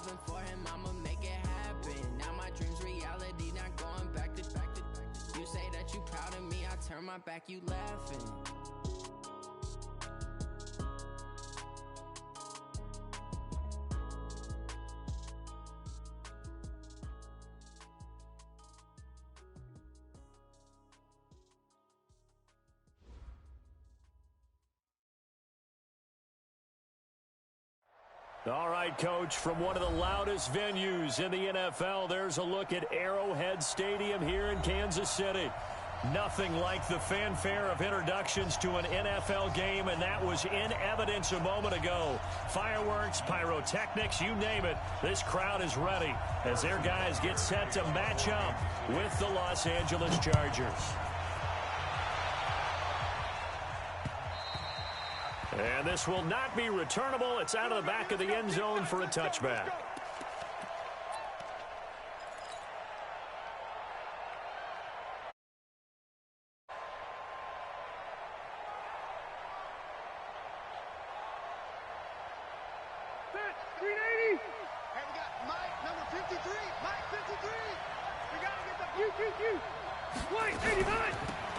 moving for him, I'ma make it happen. Now my dreams reality, not going back to. You say that you proud of me, I turn my back, you laughing. All right, Coach, from one of the loudest venues in the NFL, there's a look at Arrowhead Stadium here in Kansas City. Nothing like the fanfare of introductions to an NFL game, and that was in evidence a moment ago. Fireworks, pyrotechnics, you name it, this crowd is ready as their guys get set to match up with the Los Angeles Chargers. And this will not be returnable. It's out of the back of the end zone for a touchback.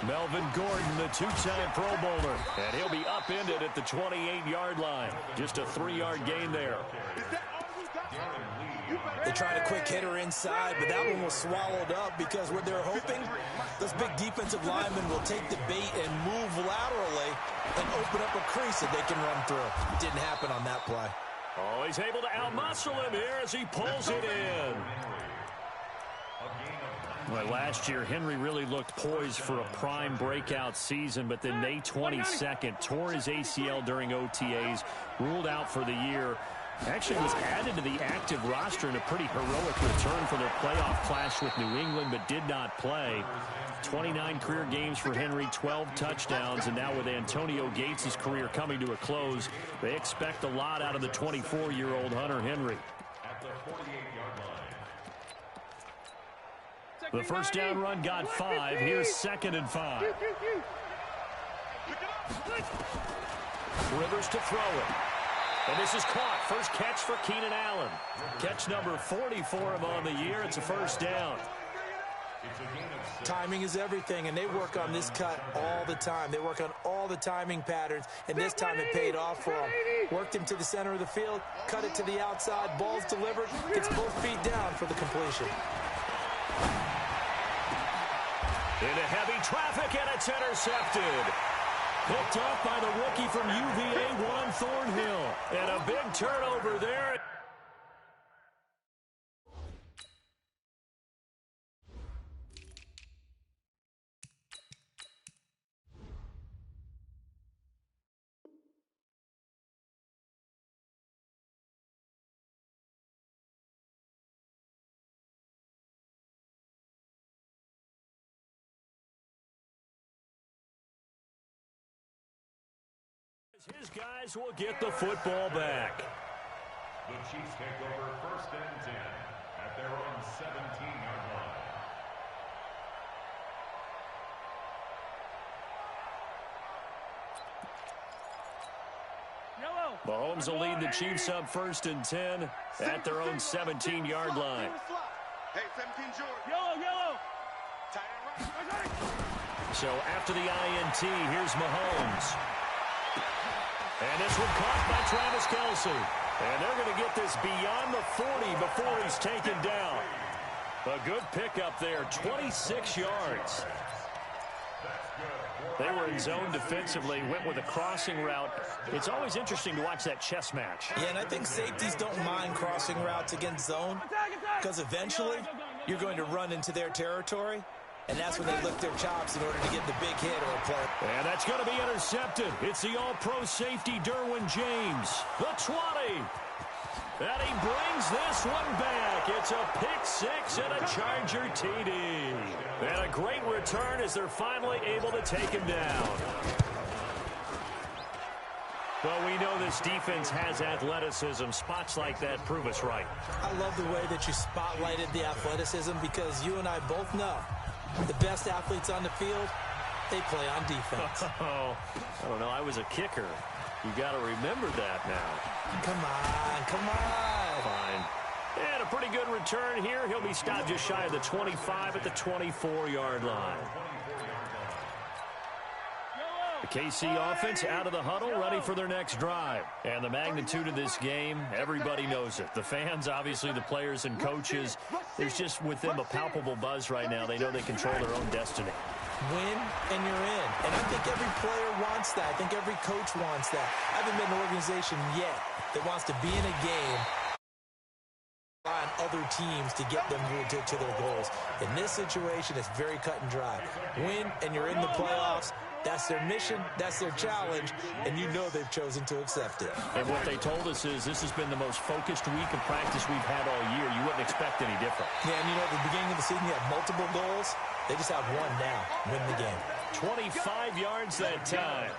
Melvin Gordon, the two-time Pro Bowler, and he'll be upended at the 28-yard line. Just a 3-yard gain there. They tried a quick hitter inside, but that one was swallowed up because what they're hoping, those big defensive linemen will take the bait and move laterally and open up a crease that they can run through. It didn't happen on that play. Oh, he's able to out-muscle him here as he pulls it in. Well, last year, Henry really looked poised for a prime breakout season, but then May 22nd, tore his ACL during OTAs, ruled out for the year. Actually was added to the active roster in a pretty heroic return for their playoff clash with New England, but did not play. 29 career games for Henry, 12 touchdowns, and now with Antonio Gates' career coming to a close, they expect a lot out of the 24-year-old Hunter Henry. The first down run got 5. Here's 2nd and 5. Rivers to throw it. And this is caught. First catch for Keenan Allen. Catch number 40 for him on the year. It's a first down. Timing is everything, and they work on this cut all the time. They work on all the timing patterns, and this time it paid off for them. Worked him to the center of the field, cut it to the outside, ball's delivered, gets both feet down for the completion. Into heavy traffic, and it's intercepted. Picked up by the rookie from UVA, Juan Thornhill. And a big turnover there. His guys will get the football back. The Chiefs take over 1st and 10 at their own 17-yard line. Mahomes will lead the Chiefs up 1st and 10 at their own 17-yard line. Hey, 17 George. Yellow. So after the INT, here's Mahomes. And this one caught by Travis Kelce. And they're going to get this beyond the 40 before he's taken down. A good pickup there, 26 yards. They were in zone defensively, went with a crossing route. It's always interesting to watch that chess match. Yeah, and I think safeties don't mind crossing routes against zone because eventually you're going to run into their territory. And that's when they lick their chops in order to get the big hit or a play. And that's going to be intercepted. It's the all-pro safety, Derwin James. The 20. And he brings this one back. It's a pick six and a Charger TD. And a great return as they're finally able to take him down. Well, we know this defense has athleticism. Spots like that prove us right. I love the way that you spotlighted the athleticism because you and I both know the best athletes on the field, they play on defense. Oh, I don't know. I was a kicker. You got to remember that now. Come on. Fine. And a pretty good return here. He'll be stopped just shy of the 25 at the 24-yard line. The KC offense out of the huddle, ready for their next drive. And the magnitude of this game, everybody knows it. The fans, obviously the players and coaches, there's just with them a palpable buzz right now. They know they control their own destiny. Win and you're in. And I think every player wants that. I think every coach wants that. I haven't been an organization yet that wants to be in a game on other teams to get them to their goals. In this situation, it's very cut and dry. Win and you're in the playoffs. That's their mission, that's their challenge, and you know they've chosen to accept it. And what they told us is this has been the most focused week of practice we've had all year. You wouldn't expect any different. Yeah, and you know, at the beginning of the season, you had multiple goals. They just have one now, win the game. 25 yards that time.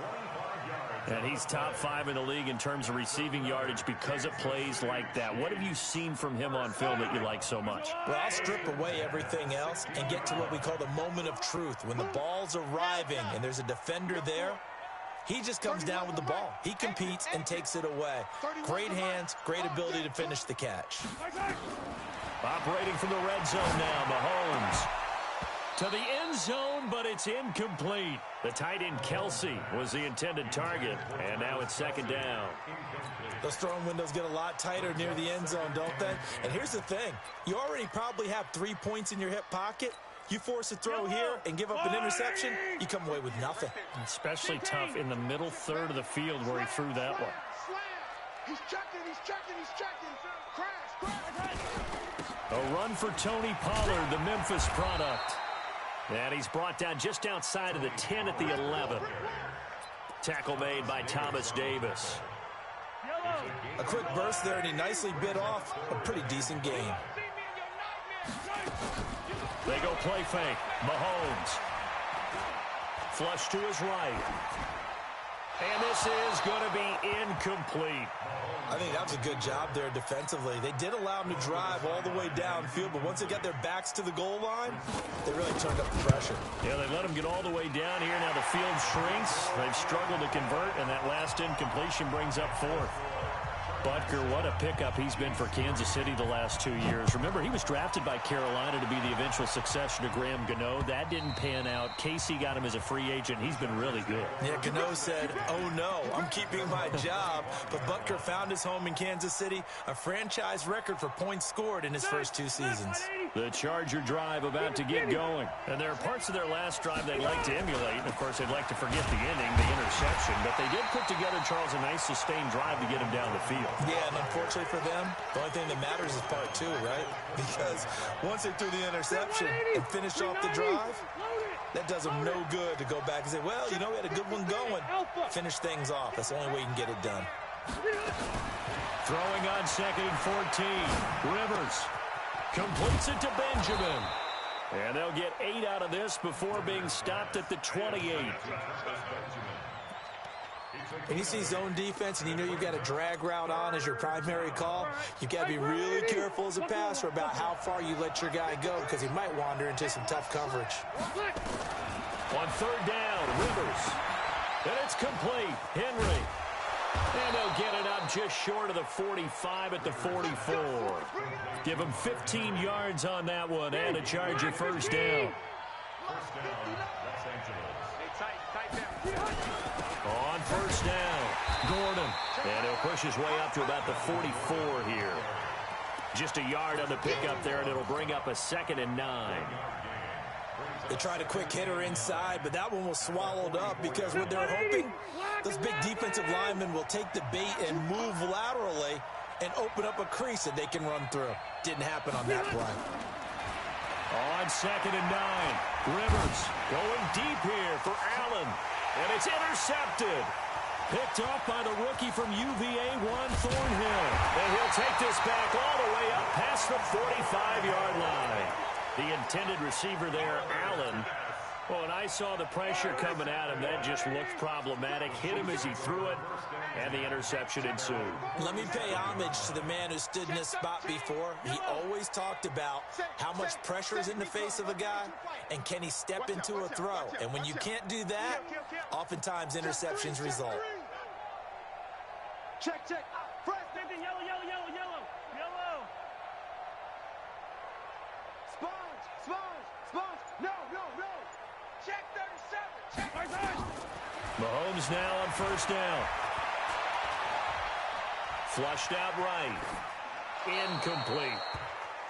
And he's top 5 in the league in terms of receiving yardage because of plays like that. What have you seen from him on film that you like so much? Well, I'll strip away everything else and get to what we call the moment of truth. When the ball's arriving and there's a defender there, he just comes down with the ball. He competes and takes it away. Great hands, great ability to finish the catch. Operating from the red zone now, Mahomes. To the end zone, but it's incomplete. The tight end, Kelsey, was the intended target, and now it's second down. Those throwing windows get a lot tighter near the end zone, don't they? And here's the thing. You already probably have 3 points in your hip pocket. You force a throw here and give up an interception, you come away with nothing. Especially tough in the middle third of the field where he threw that one. He's checking. Crash. A run for Tony Pollard, the Memphis product. And he's brought down just outside of the 10 at the 11. Tackle made by Thomas Davis. A quick burst there, and he nicely bit off a pretty decent gain. They go play fake. Mahomes. Flush to his right. And this is going to be incomplete. I think that was a good job there defensively. They did allow him to drive all the way downfield, but once they got their backs to the goal line, they really turned up the pressure. Yeah, they let him get all the way down here. Now the field shrinks. They've struggled to convert, and that last incompletion brings up 4th. Butker, what a pickup he's been for Kansas City the last 2 years. Remember, he was drafted by Carolina to be the eventual successor to Graham Gano. That didn't pan out. Casey got him as a free agent. He's been really good. Yeah, Gano said, oh no, I'm keeping my job. But Butker found his home in Kansas City, a franchise record for points scored in his first 2 seasons. The Charger drive about to get going. And there are parts of their last drive they'd like to emulate. And, of course, they'd like to forget the ending, the interception. But they did put together, Charles, a nice sustained drive to get him down the field. Yeah, and unfortunately for them, the only thing that matters is part 2, right? Because once they threw the interception and finished off the drive, that does them no good to go back and say, well, you know, we had a good one going. Finish things off. That's the only way you can get it done. Throwing on 2nd and 14. Rivers completes it to Benjamin. And they'll get 8 out of this before being stopped at the 28. When you see zone defense and you know you've got a drag route on as your primary call, you've got to be really careful as a passer about how far you let your guy go because he might wander into some tough coverage. On 3rd down, Rivers. And it's complete. Henry. And they'll get it up just short of the 45 at the 44. Give him 15 yards on that one and a Charger first down. On 1st down, Gordon. And he'll push his way up to about the 44 here. Just a yard on the pickup there, and it'll bring up a 2nd and 9. They tried a quick hitter inside, but that one was swallowed up because what they're hoping, those big defensive linemen will take the bait and move laterally and open up a crease that they can run through. Didn't happen on that play. On 2nd and 9, Rivers going deep here for Allen. And it's intercepted. Picked off by the rookie from UVA, Juan Thornhill. And he'll take this back all the way up past the 45-yard line. The intended receiver there, Allen. Well, when I saw the pressure coming at him, that just looked problematic. Hit him as he threw it, and the interception ensued. Let me pay homage to the man who stood in this spot before. He always talked about how much pressure is in the face of a guy, and can he step into a throw. And when you can't do that, oftentimes interceptions result. Check. Press, yellow. Sponge. No. Check 37. Check. Mahomes now on first down. Flushed out right. Incomplete.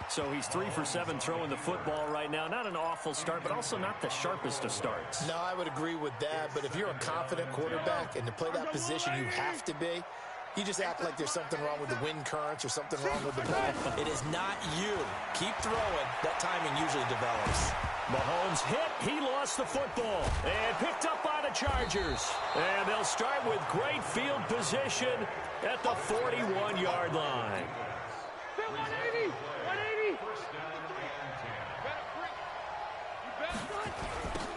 So he's 3 for 7 throwing the football right now. Not an awful start, but also not the sharpest of starts. No, I would agree with that. But if you're a confident quarterback and to play that position, you have to be. You just act like there's something wrong with the wind currents or something wrong with the ball. It is not you. Keep throwing. That timing usually develops. Mahomes hit. He lost the football. And picked up by the Chargers. And they'll start with great field position at the 41-yard line. 180.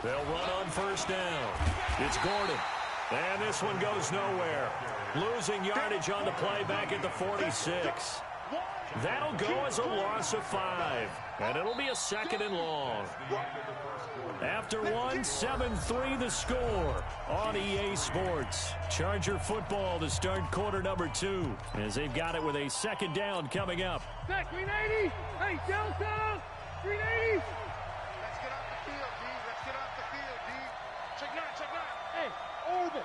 They'll run on first down. It's Gordon. And this one goes nowhere. Losing yardage on the play back at the 46. That'll go as a loss of 5. And it'll be a second and long. After one, 7-3 the score on EA Sports. Charger football to start quarter number 2. As they've got it with a second down coming up. Back 380. Hey, Delta. 380. Let's get off the field, D. Check 9. Hey, over.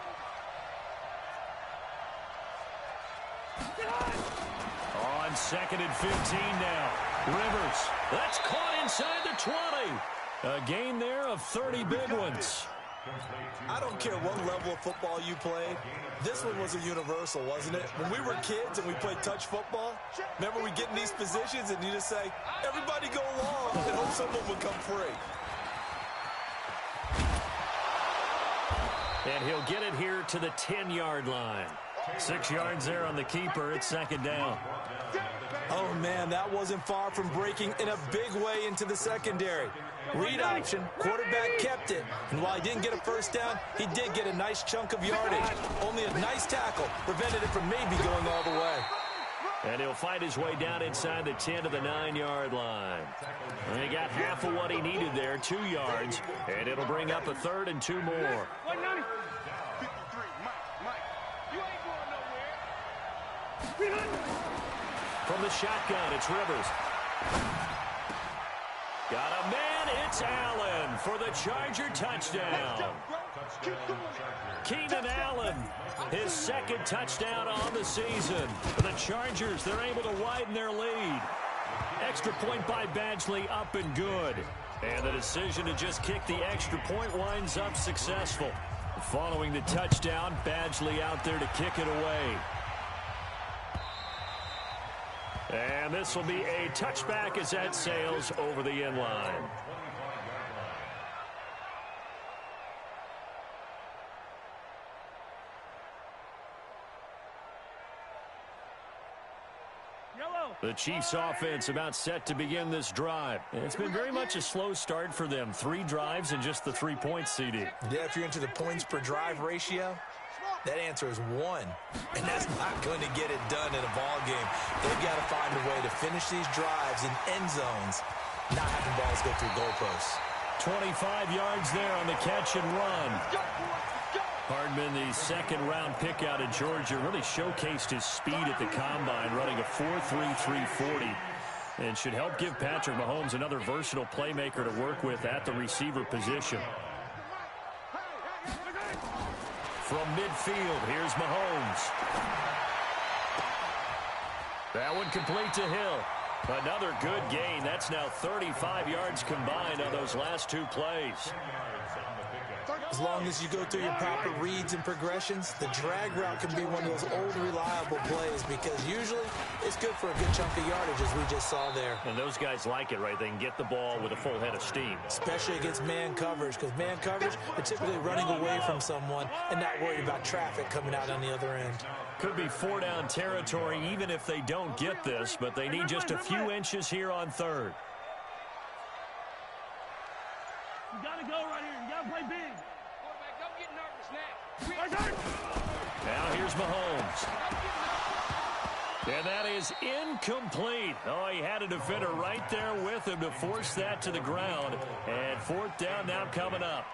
On second and 15 now. Rivers. That's caught inside the 20. A gain there of 30 big ones. I don't care what level of football you played. This one was a universal, wasn't it? When we were kids and we played touch football, remember we get in these positions and you just say, everybody go along, and hope someone would come free. And he'll get it here to the 10-yard line. 6 yards there on the keeper. It's second down. Oh, man, that wasn't far from breaking in a big way into the secondary. Read option, quarterback kept it. And while he didn't get a first down, he did get a nice chunk of yardage. Only a nice tackle prevented it from maybe going all the way. And he'll find his way down inside the 10 to the 9-yard line. And he got half of what he needed there, 2 yards. And it'll bring up a third and 2 more. 190. From the shotgun, it's Rivers. Got a man, it's Allen for the Charger touchdown. Keenan Allen, his second touchdown on the season. For the Chargers, they're able to widen their lead. Extra point by Badgley, up and good. And the decision to just kick the extra point winds up successful. Following the touchdown, Badgley out there to kick it away. And this will be a touchback as that sails over the end line. The Chiefs offense about set to begin this drive. It's been very much a slow start for them. 3 drives and just the 3 points, CD. Yeah, if you're into the points per drive ratio, that answer is 1. And that's not going to get it done in a ball game. They've got to find a way to finish these drives in end zones, not having balls go through goalposts. 25 yards there on the catch and run. Hardman, the second-round pick out of Georgia, really showcased his speed at the combine, running a 4.3 340, and should help give Patrick Mahomes another versatile playmaker to work with at the receiver position. From midfield, here's Mahomes. That one complete to Hill. Another good gain. That's now 35 yards combined on those last 2 plays. As long as you go through your proper reads and progressions, the drag route can be one of those old reliable plays because usually it's good for a good chunk of yardage, as we just saw there. And those guys like it, right? They can get the ball with a full head of steam. Especially against man coverage, because man coverage, they're typically running away from someone and not worried about traffic coming out on the other end. Could be 4-down territory even if they don't get this, but they need just a few inches here on third. You got to go right here. You got to play big. Quarterback, don't get nervous now. Now here's Mahomes. And that is incomplete. Oh, he had a defender right there with him to force that to the ground. And 4th down now coming up.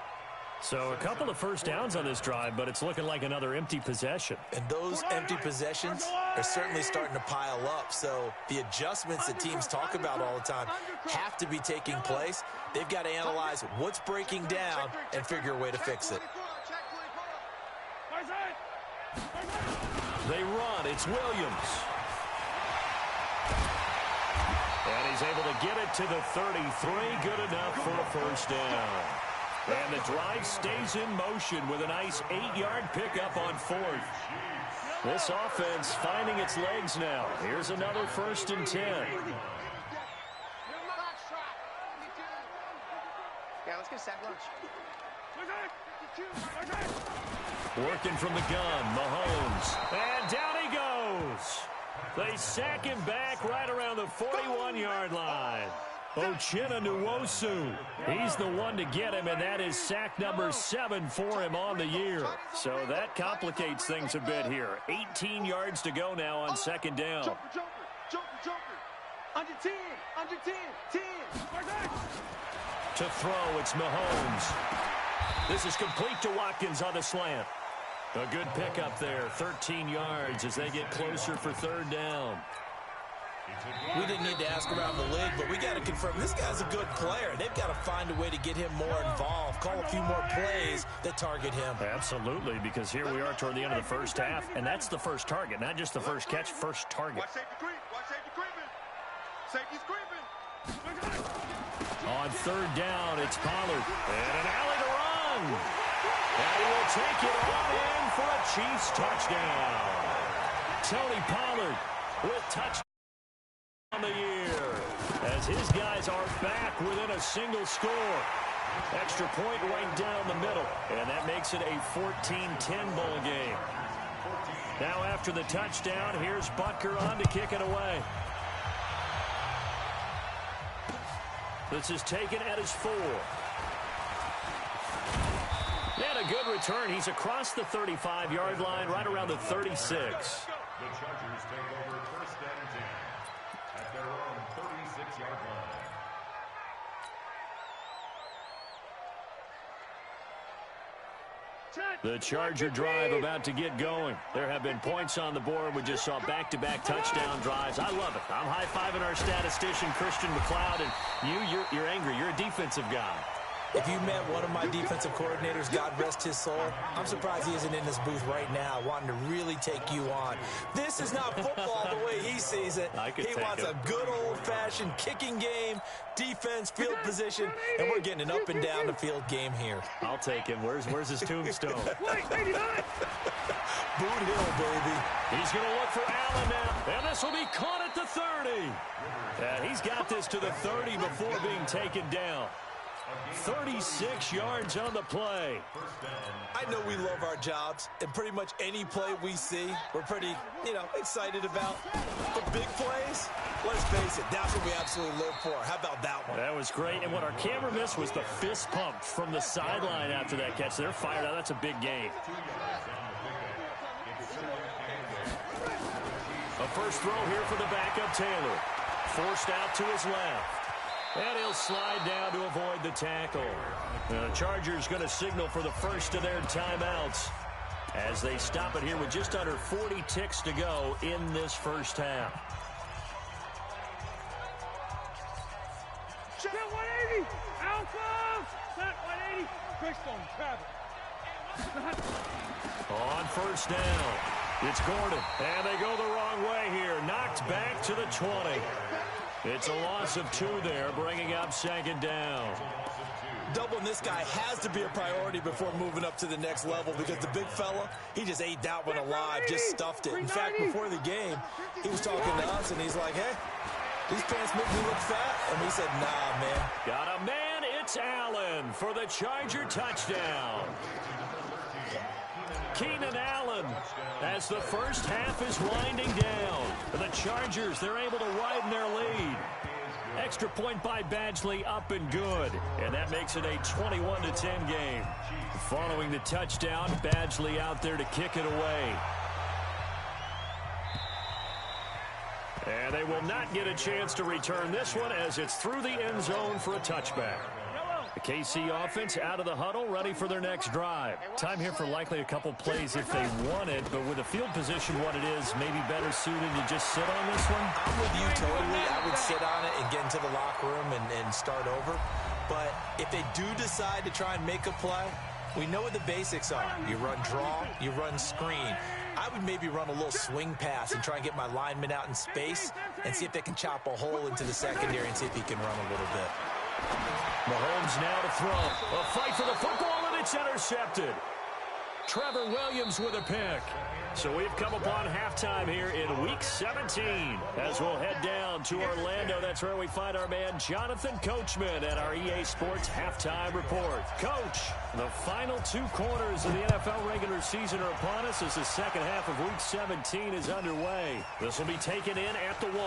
So a couple of first downs on this drive, but it's looking like another empty possession. And those empty possessions are certainly starting to pile up. So the adjustments that teams talk about all the time have to be taking place. They've got to analyze what's breaking down and figure a way to fix it. They run. It's Williams. And he's able to get it to the 33. Good enough for a first down. And the drive stays in motion with a nice 8-yard pickup on fourth. This offense finding its legs now. Here's another 1st and 10. Yeah, let's get a sack lunch. Working from the gun, Mahomes. And down he goes. They sack him back right around the 41-yard line. Uchenna Nwosu. He's the one to get him, and that is sack number 7 for him on the year. So that complicates things a bit here. 18 yards to go now on 2nd down. Jumper. Under 10. Under 10. 10. To throw, it's Mahomes. This is complete to Watkins on the slant. A good pickup there, 13 yards as they get closer for 3rd down. We didn't need to ask around the league, but we got to confirm this guy's a good player. They've got to find a way to get him more involved, call a few more plays that target him. Absolutely, because here we are toward the end of the first half, and that's the first target, not just the first catch, first target. Watch safety creep. Watch safety creeping. Safety's creeping. On 3rd down, it's Pollard. And an alley to run. And he will take it on in for a Chiefs touchdown. Tony Pollard with touchdown on the year as his guys are back within a single score. Extra point right down the middle, and that makes it a 14-10 ball game. Now after the touchdown, here's Butker on to kick it away. This is taken at his 4. And a good return. He's across the 35-yard line, right around the 36. The Chargers take over 1st and 10 at their own 36-yard line. The Charger drive about to get going. There have been points on the board. We just saw back-to-back touchdown drives. I love it. I'm high-fiving our statistician, Christian McLeod, and you're angry. You're a defensive guy. If you met one of my defensive coordinators, God rest his soul, I'm surprised he isn't in this booth right now wanting to really take you on. This is not football the way he sees it. He wants a good old-fashioned kicking game, defense, field position, and we're getting an up-and-down-the-field game here. I'll take him. Where's his tombstone? Wait, 89. Boot Hill, baby. He's going to look for Allen now, and this will be caught at the 30. And he's got this to the 30 before being taken down. 36 yards on the play. I know we love our jobs, and pretty much any play we see, we're pretty, excited about. But big plays, let's face it, that's what we absolutely live for. How about that one? That was great, and what our camera missed was the fist pump from the sideline after that catch. They're fired out. That's a big game. A first throw here for the backup Taylor. Forced out to his left. And he'll slide down to avoid the tackle. The Chargers going to signal for the first of their timeouts as they stop it here with just under 40 ticks to go in this first half. Set 180. Alpha. Set 180. Quickstone, grab it. On first down, it's Gordon. And they go the wrong way here. Knocked back to the 20. It's a loss of 2 there, bringing up 2nd down. Doubling this guy has to be a priority before moving up to the next level because the big fella, he just ate that one alive, just stuffed it. In fact, before the game, he was talking to us, and he's like, hey, these pants make me look fat. And we said, nah, man. Got a man, it's Allen for the Charger touchdown. Keenan Allen as the first half is winding down. The Chargers, they're able to widen their lead. Extra point by Badgley up and good. And that makes it a 21-10 game. Following the touchdown, Badgley out there to kick it away. And they will not get a chance to return this one as it's through the end zone for a touchback. The KC offense out of the huddle, ready for their next drive. Time here for likely a couple plays if they want it, but with the field position what it is, maybe better suited to just sit on this one? I'm with you totally. I would sit on it and get into the locker room and start over. But if they do decide to try and make a play, we know what the basics are. You run draw, you run screen. I would maybe run a little swing pass and try and get my lineman out in space and see if they can chop a hole into the secondary and see if he can run a little bit. Mahomes now to throw. A fight for the football, and it's intercepted. Trevor Williams with a pick. So we've come upon halftime here in Week 17. As we'll head down to Orlando, that's where we find our man Jonathan Coachman at our EA Sports Halftime Report. Coach, the final 2 quarters of the NFL regular season are upon us as the second half of Week 17 is underway. This will be taken in at the 1.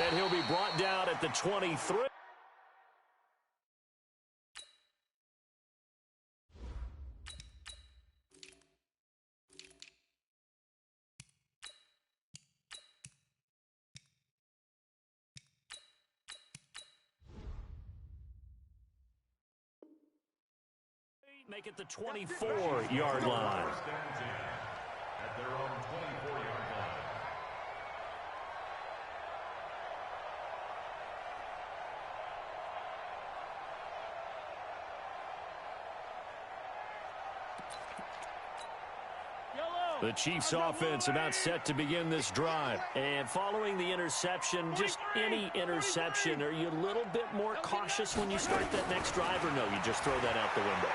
And he'll be brought down at the 23. Make it the 24-yard line. At their own 24-yard line. The Chiefs offense about set to begin this drive. And following the interception, just any interception, are you a little bit more cautious when you start that next drive, or no, you just throw that out the window?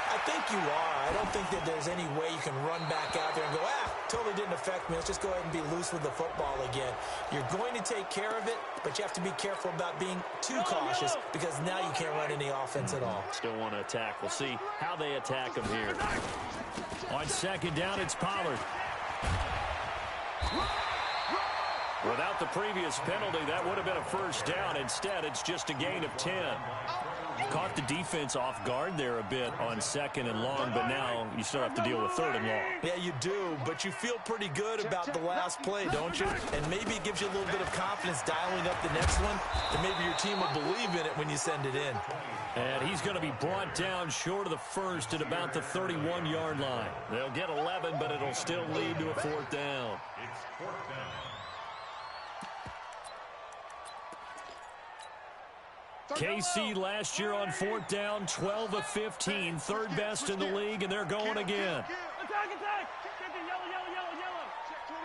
I think you are. I don't think that there's any way you can run back out there and go, totally didn't affect me. Let's just go ahead and be loose with the football again. You're going to take care of it, but you have to be careful about being too cautious because now you can't run any offense at all. Still want to attack. We'll see how they attack him here. On second down, it's Pollard. Without the previous penalty, that would have been a first down. Instead, it's just a gain of 10. Caught the defense off guard there a bit on second and long, but now you still have to deal with third and long. Yeah, you do, but you feel pretty good about the last play, don't you? And maybe it gives you a little bit of confidence dialing up the next one, and maybe your team will believe in it when you send it in. And he's going to be brought down short of the first at about the 31-yard line. They'll get 11, but it'll still lead to a fourth down. It's fourth down. KC last year on fourth down, 12 of 15, third best in the league, and they're going again. Attack, attack. Yellow, yellow, yellow, yellow. Check 26.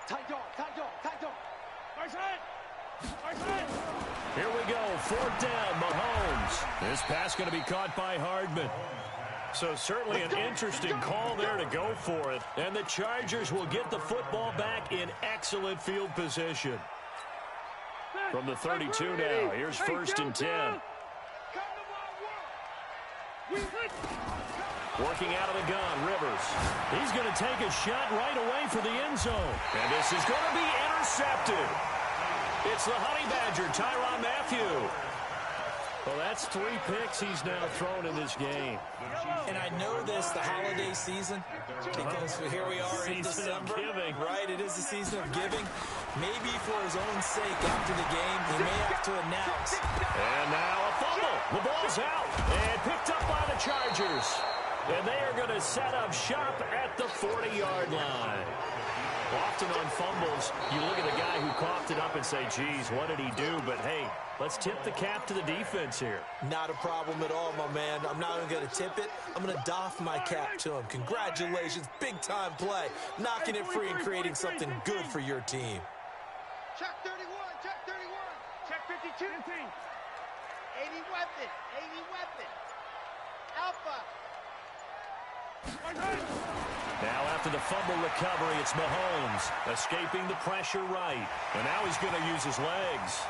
Tight dog, tight dog, tight dog. Right side. Right side. Here we go, fourth down, Mahomes. This pass going to be caught by Hardman. So certainly an interesting call there to go for it. And the Chargers will get the football back in excellent field position. From the 32 now, here's first and 10. Working out of the gun, Rivers. He's going to take a shot right away for the end zone. And this is going to be intercepted. It's the Honey Badger, Tyrann Mathieu. Well, that's 3 picks he's now thrown in this game. And I know this, the holiday season, because here we are in December. Right, it is the season of giving. Maybe for his own sake after the game, he may have to announce. And now a fumble. The ball's out and picked up by the Chargers. And they are going to set up shop at the 40-yard line. Often on fumbles, you look at the guy who coughed it up and say, geez, what did he do? But, hey, let's tip the cap to the defense here. Not a problem at all, my man. I'm not even going to tip it. I'm going to doff my cap to him. Congratulations, big-time play. Knocking it free and creating something good for your team. Check 31, check 31. Check 52. 80 weapon, 80 weapon. Alpha. Now after the fumble recovery, it's Mahomes escaping the pressure right. And now he's going to use his legs.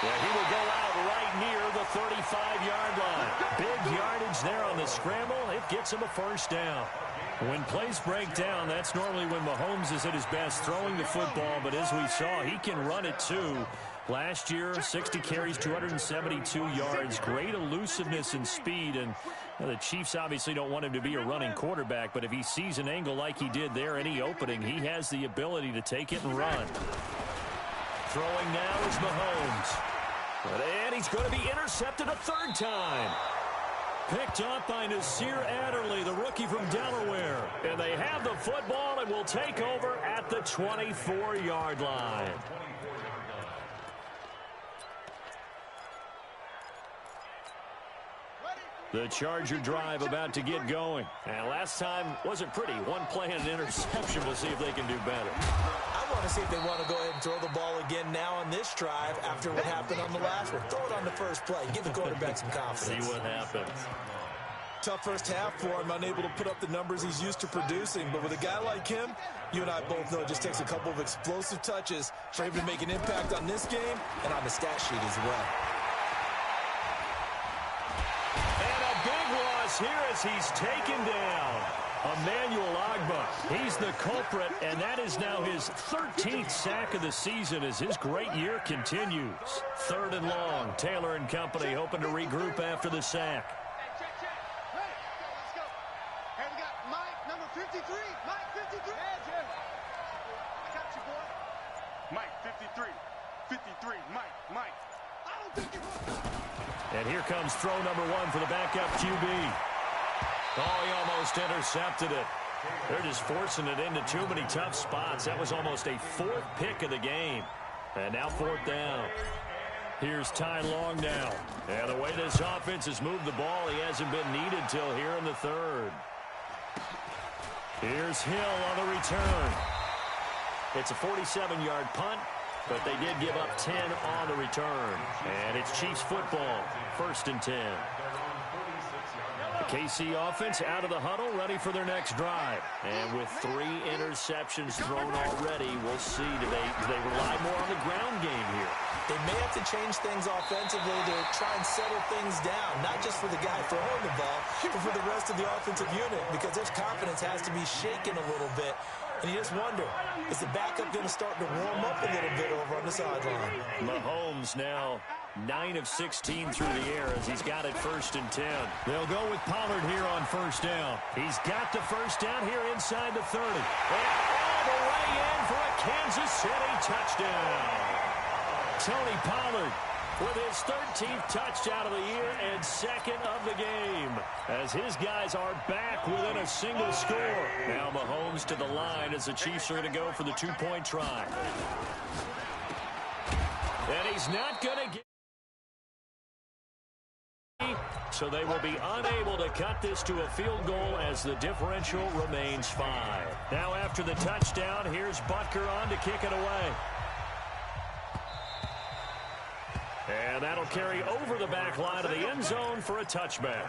Yeah, he will go out right near the 35-yard line. Big yardage there on the scramble. It gets him a first down. When plays break down, that's normally when Mahomes is at his best throwing the football, but as we saw, he can run it too. Last year, 60 carries, 272 yards, great elusiveness and speed, and the Chiefs obviously don't want him to be a running quarterback, but if he sees an angle like he did there, any opening, he has the ability to take it and run. Throwing now is Mahomes. And he's going to be intercepted a third time. Picked up by Nasir Adderley, the rookie from Delaware. And they have the football and will take over at the 24-yard line. The Charger drive about to get going. And last time wasn't pretty. One play and an interception. We'll see if they can do better. I want to see if they want to go ahead and throw the ball again now on this drive after what happened on the last one. Throw it on the first play. Give the quarterback some confidence. See what happens. Tough first half for him, unable to put up the numbers he's used to producing. But with a guy like him, you and I both know it just takes a couple of explosive touches for him to make an impact on this game and on the stat sheet as well. And a big loss here as he's taken down. Emmanuel Ogbah, he's the culprit, and that is now his 13th sack of the season as his great year continues. 3rd and long, Taylor and company hoping to regroup after the sack. And here comes throw number 1 for the backup QB. Oh, he almost intercepted it. They're just forcing it into too many tough spots. That was almost a 4th pick of the game. And now 4th down. Here's Ty Long now. And the way this offense has moved the ball, he hasn't been needed till here in the 3rd. Here's Hill on the return. It's a 47-yard punt, but they did give up 10 on the return. And it's Chiefs football, 1st and 10. The KC offense out of the huddle, ready for their next drive. And with 3 interceptions thrown already, we'll see. Do they rely more on the ground game here? They may have to change things offensively to try and settle things down, not just for the guy throwing the ball, but for the rest of the offensive unit, because their confidence has to be shaken a little bit. And you just wonder, is the backup going to start to warm up a little bit over on the sideline? Mahomes now 9 of 16 through the air as he's got it 1st and 10. They'll go with Pollard here on 1st down. He's got the 1st down here inside the 30. And all the way in for a Kansas City touchdown. Tony Pollard with his 13th touchdown of the year and 2nd of the game as his guys are back within a single score. Now Mahomes to the line as the Chiefs are going to go for the 2-point try. And he's not going to get... So they will be unable to cut this to a field goal as the differential remains 5. Now after the touchdown, here's Butker on to kick it away. And that'll carry over the back line of the end zone for a touchback.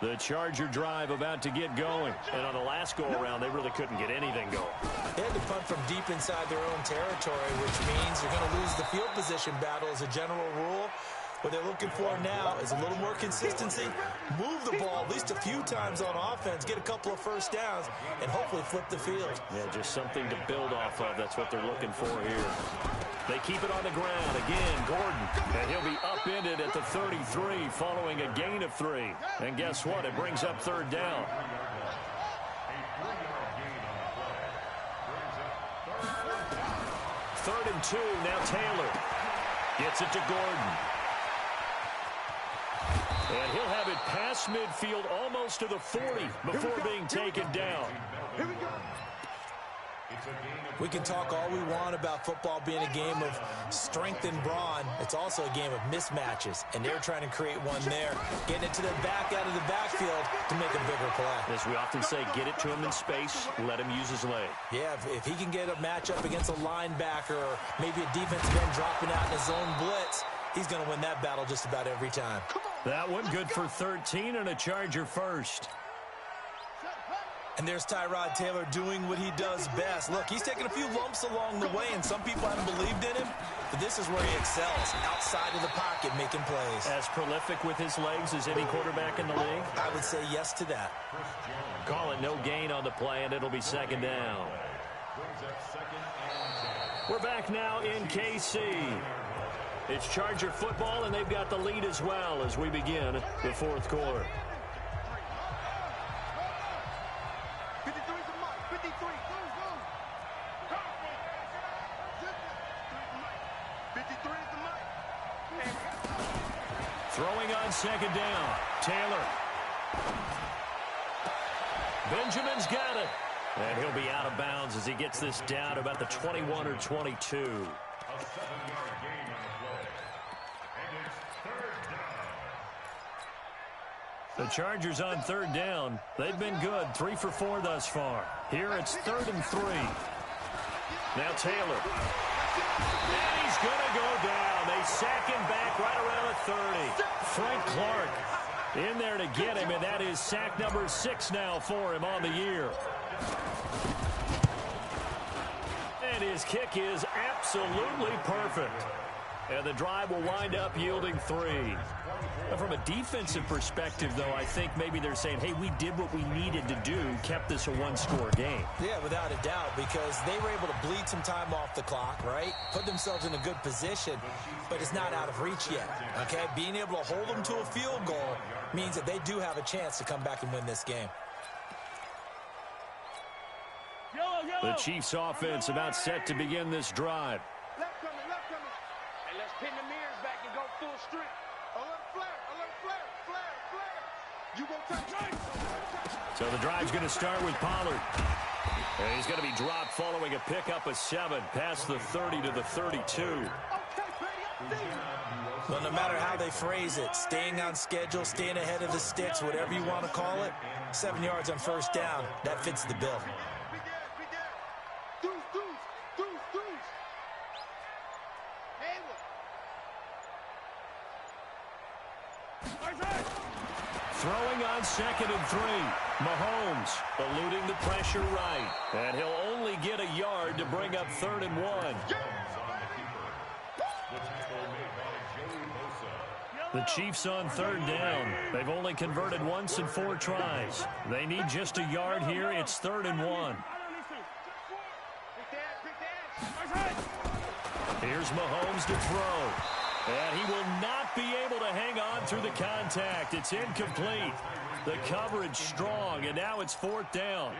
The Charger drive about to get going. And on the last go-around, they really couldn't get anything going. They had to punt from deep inside their own territory, which means you're going to lose the field position battle as a general rule. What they're looking for now is a little more consistency, move the ball at least a few times on offense, get a couple of 1st downs, and hopefully flip the field. Yeah, just something to build off of. That's what they're looking for here. They keep it on the ground. Again, Gordon. And he'll be upended at the 33 following a gain of 3. And guess what? It brings up 3rd down. Third and 2. Now Taylor gets it to Gordon. And he'll have it past midfield almost to the 40 before being taken down. Here we go. We can talk all we want about football being a game of strength and brawn. It's also a game of mismatches, and they're trying to create one there, getting it to the back out of the backfield to make a bigger play. As we often say, get it to him in space, let him use his leg. Yeah, if he can get a matchup against a linebacker or maybe a defensive end dropping out in a zone blitz, he's going to win that battle just about every time. That one good for 13 and a Charger 1st. And there's Tyrod Taylor doing what he does best. Look, he's taken a few lumps along the way, and some people haven't believed in him, but this is where he excels, outside of the pocket, making plays. As prolific with his legs as any quarterback in the league? I would say yes to that. Call it no gain on the play, and it'll be second down. We're back now in KC. It's Charger football, and they've got the lead as well as we begin the fourth quarter. 53 is the mic. 53. 53 is the mic. Throwing on second down. Taylor. Benjamin's got it. And he'll be out of bounds as he gets this down to about the 21 or 22. A 7-yard gain on the play. And it's third down. The Chargers on third down. They've been good. 3 for 4 thus far. Here it's 3rd and 3. Now Taylor. And he's going to go down. They sack him back right around the 30. Frank Clark in there to get him, and that is sack number 6 now for him on the year. And his kick is absolutely perfect. And the drive will wind up yielding 3. From a defensive perspective, though, I think maybe they're saying, hey, we did what we needed to do, kept this a one-score game. Yeah, without a doubt, because they were able to bleed some time off the clock, right? Put themselves in a good position, but it's not out of reach yet, okay? Being able to hold them to a field goal means that they do have a chance to come back and win this game. The Chiefs offense about set to begin this drive. Left coming. Hey, let's pin the mirrors back and go full strength. Alert flare. You gonna touch right. So the drive's going to start with Pollard. And he's going to be dropped following a pickup of 7 past the 30 to the 32. Well, no matter how they phrase it, staying on schedule, staying ahead of the sticks, whatever you want to call it, 7 yards on first down, that fits the bill. Throwing on 2nd and 3. Mahomes eluding the pressure right. And he'll only get a yard to bring up 3rd and 1. The Chiefs on 3rd down. They've only converted once in 4 tries. They need just a yard here. It's 3rd and 1. Here's Mahomes to throw. And he will not be able to hang on through the contact. It's incomplete. The coverage strong, and now it's 4th down.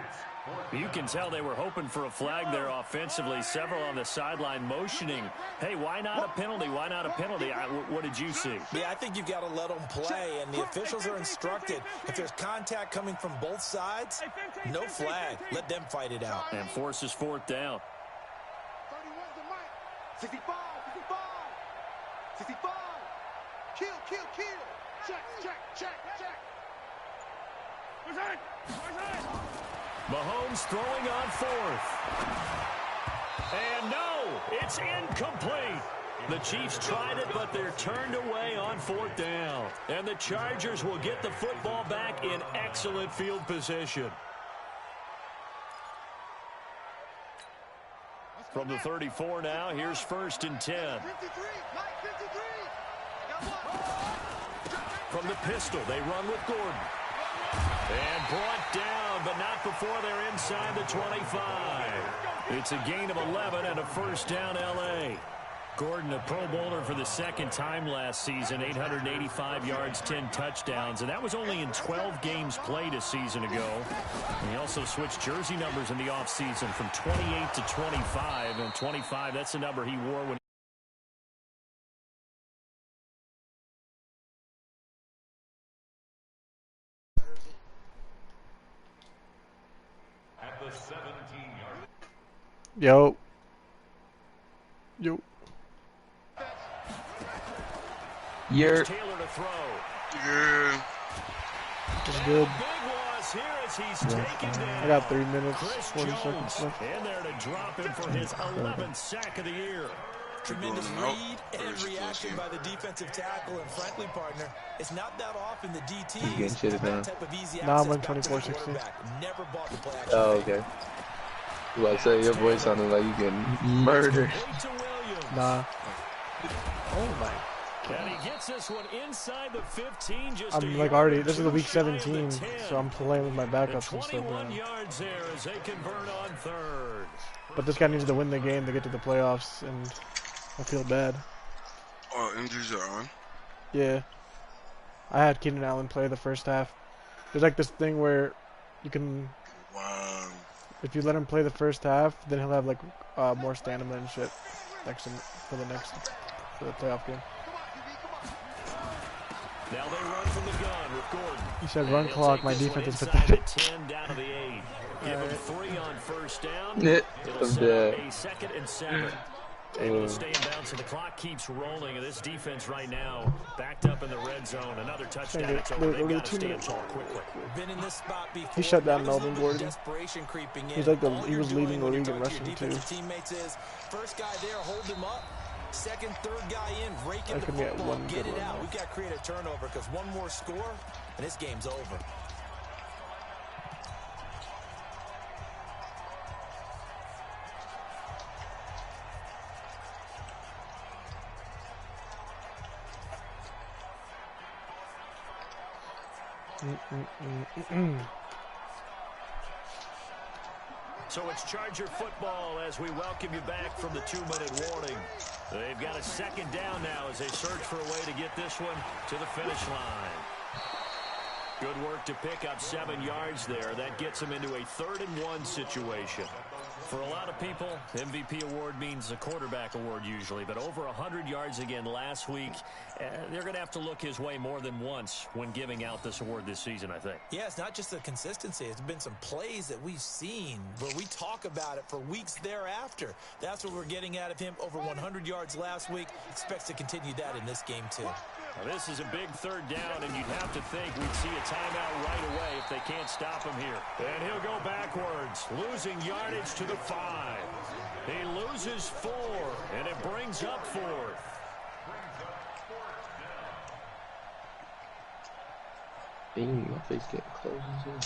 You can tell they were hoping for a flag there offensively. Several on the sideline motioning, hey, why not a penalty? Why not a penalty? What did you see? Yeah, I think you've got to let them play, and the officials are instructed. If there's contact coming from both sides, no flag. Let them fight it out. And forces 4th down. 31's the mic. 65. 65. Kill. Check. Mahomes throwing on 4th. And no, it's incomplete. The Chiefs tried it, but they're turned away on 4th down. And the Chargers will get the football back in excellent field position. From the 34 now, here's 1st and 10. 53. From the pistol, they run with Gordon. And brought down, but not before they're inside the 25. It's a gain of 11 and a 1st down, L.A. Gordon, a Pro Bowler for the 2nd time last season, 885 yards, 10 touchdowns, and that was only in 12 games played a season ago. And he also switched jersey numbers in the offseason from 28 to 25, and 25, that's the number he wore when At the 17-yard. Yo. Taylor to throw. Yeah. It's good. Big loss here as he's taken down. I got 3 minutes, Chris 40 Jones seconds left. in there to drop him for his 11th sack of the year. Tremendous read and reaction by the defensive tackle and frankly, partner, it's not that often the DTs have that type of easy access I'm back to the 24-16. quarterback. Never bought the play action. Oh, okay. Well, I say your voice sounded like you getting murdered. Nah. Oh my. And he gets this one inside the 15. Just I'm like already, this is the week 17, so I'm playing with my backups and stuff. 21 yards there as they convert on third. But this guy needs to win the game to get to the playoffs, and I feel bad. Oh, injuries are on? Yeah. I had Keenan Allen play the first half. There's like this thing where you can, if you let him play the first half, then he'll have like more stamina and shit for the playoff game. Now they run from the gun with Gordon. You said run clock, my defense is pathetic. 10 down to the 8. Give him 3 on first down. I'm dead. A 2nd and 7. Able to stay in bounds, so the clock keeps rolling. And this defense right now backed up in the red zone. Another touchdown. It's over. They've got to stand tall quickly. Been in this spot before. He shut down Melvin Gordon. He's like he was leading the league in rushing too. First guy there, hold him up. Second, third guy in, raking the could be at football, one get good it one, out. though. We've got to create a turnover because one more score and this game's over. So it's Charger football as we welcome you back from the 2-minute warning. They've got a 2nd down now as they search for a way to get this one to the finish line. Good work to pick up 7 yards there. That gets them into a 3rd and 1 situation. For a lot of people, MVP award means a quarterback award usually, but over 100 yards again last week. They're going to have to look his way more than once when giving out this award this season, I think. Yeah, it's not just the consistency. It's been some plays that we've seen where we talk about it for weeks thereafter. That's what we're getting out of him. Over 100 yards last week. Expects to continue that in this game, too. Now this is a big 3rd down, and you'd have to think we'd see a timeout right away if they can't stop him here. And he'll go backwards, losing yardage to the 5. He loses 4, and it brings up 4th. Dang, my face getting close as hell.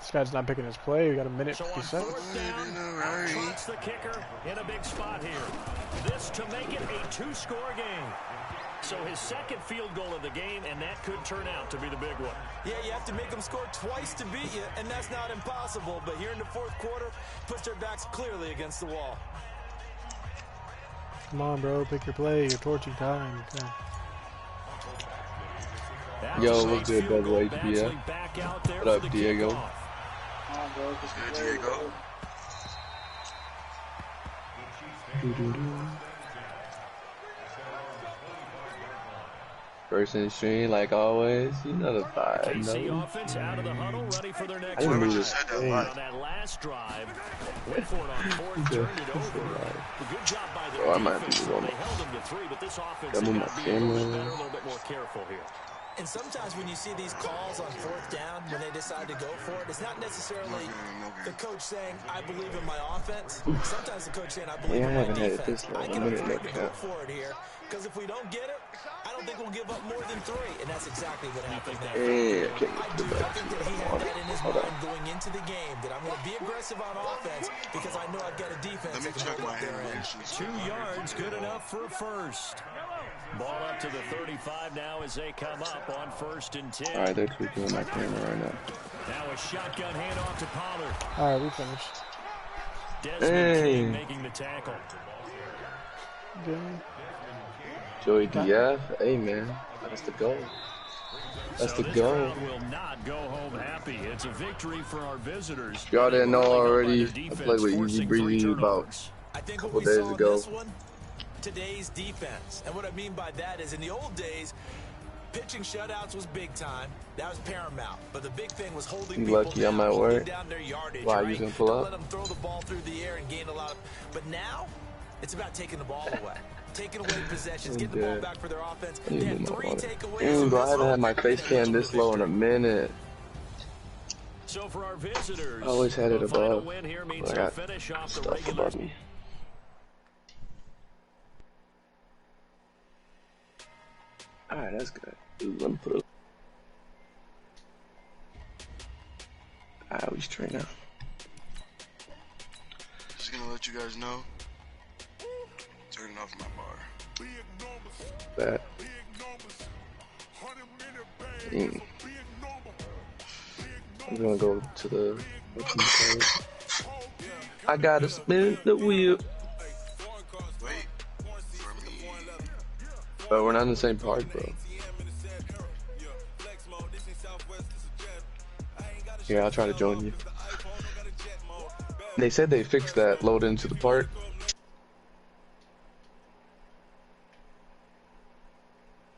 This guy's not picking his play. We got a minute So 50 on seconds. 4th down, Trout's the kicker in a big spot here. This to make it a 2-score game. So his 2nd field goal of the game, and that could turn out to be the big one. Yeah, you have to make them score twice to beat you, and that's not impossible. But here in the 4th quarter, puts their backs clearly against the wall. Come on, bro. Pick your play. You're torching time. Come on. Yo, what's good, brother HBF? What up, Diego? Hey, Diego. First in the stream, like always. You know the vibe. KC offense out of the huddle, ready for their next I didn't drive. read this. On that last drive, went for it on 4th, turned it over. A good job by the Oh, I might defense. be They wrong. held them to 3, but this offense Got has my got to be a little bit camera. better, a little bit more careful here. And sometimes when you see these calls on 4th down, when they decide to go for it, it's not necessarily the coach saying, I believe in my offense. Sometimes the coach saying, I believe in my haven't had it defense. this long. I I'm can gonna afford look to go up. for it here, because if we don't get it, I don't think we'll give up more than 3. And that's exactly what happened there. Yeah, okay. I do think that he had that in his mind going into the game, that I'm going to be aggressive on offense because I know I've got a defense Let me that can check hold my up their end. animations. 2 yards, good enough for a 1st. Ball up to the 35 now as they come up on 1st and 10. Alright, they're tweaking my camera right now. Now a shotgun handoff to Pollard. Alright, we finished. Desmond Hey. King making the tackle. Good. Joey DF, hey man, that's the goal. That's the this goal. crowd will not go home happy. It's a victory for our visitors. If y'all didn't know Really helped by already, their I defense, played with Easy forcing 3 Breezy about turnovers. I think couple what we days saw ago. in this one, today's defense. And what I mean by that is in the old days, pitching shutouts was big time. That was paramount. But the big thing was holding You people lucky down, I'm at keeping work. down their yardage. Why, you right? gonna pull Don't up? let them throw the ball through the air and gain a lot of. But now, it's about taking the ball away. Taking away possessions, getting the ball good. back for their offense. I need They to had move my 3 water. takeaways. Damn, in bro, I this haven't had one. my face cam this low in a minute. So for our visitors, I always had it above. Win here means I got finish off the stuff regular. above me. Alright, that's good. Ooh, let me put it. Alright, we straight now. Just gonna let you guys know. Turning off my bar. That. I'm gonna go to the. I gotta spin the wheel. Wait for me. But we're not in the same park, bro. Yeah, I'll try to join you. They said they fixed that load into the park.